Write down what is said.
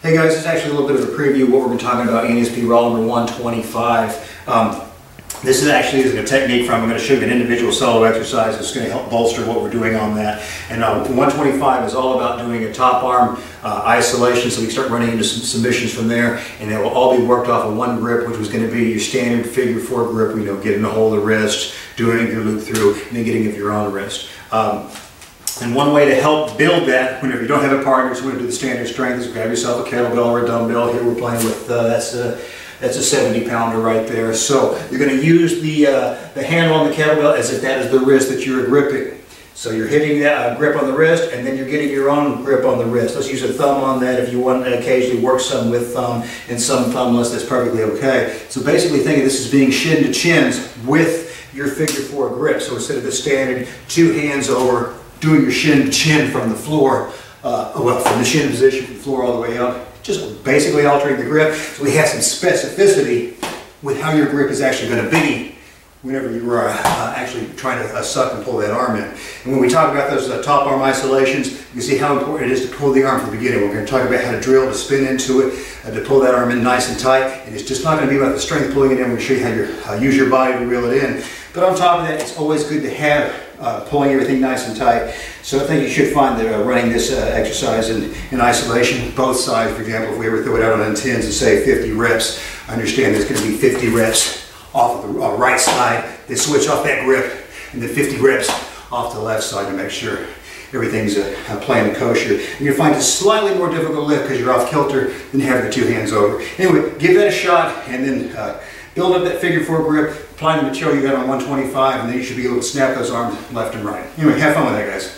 Hey guys, this is actually a little bit of a preview of what we're going to be talking about in ESP roll number 125. This is actually a technique from, I'm going to show you an individual solo exercise that's going to help bolster what we're doing on that. And 125 is all about doing a top arm isolation, so we start running into some submissions from there, and it will all be worked off of one grip, which was going to be your standard figure-4 grip, getting a hold of the wrist, doing your loop through, and then getting it your own wrist. And one way to help build that, whenever you don't have a partner, so we're going to do the standard strength, is grab yourself a kettlebell or a dumbbell. Here we're playing with, that's a 70-pounder right there. So you're going to use the handle on the kettlebell as if that is the wrist that you're gripping. So you're hitting that grip on the wrist, and then you're getting your own grip on the wrist. Let's use a thumb on that. If you want to occasionally work some with thumb and some thumbless, that's perfectly okay. So basically think of this as being shin to chins with your figure-4 grip. So instead of the standard 2 hands over, doing your shin to chin from the floor, well, from the shin position from the floor all the way up, just basically altering the grip. So we have some specificity with how your grip is actually going to be whenever you are actually trying to suck and pull that arm in. And when we talk about those top arm isolations, you can see how important it is to pull the arm from the beginning. We're going to talk about how to drill, to spin into it, to pull that arm in nice and tight. And it's just not going to be about the strength pulling it in. We're going to show you how you use your body to reel it in. But on top of that, it's always good to have pulling everything nice and tight. So I think you should find that running this exercise in isolation, both sides, for example, if we ever throw it out on 10s and say 50 reps, understand there's going to be 50 reps off of the right side, then switch off that grip, and then 50 reps off the left side to make sure everything's playing kosher. And you'll find it slightly more difficult lift because you're off kilter than having the 2 hands over. Anyway, give that a shot, and then build up that figure-4 grip, apply the material you got on 125, and then you should be able to snap those arms left and right. Anyway, have fun with that, guys.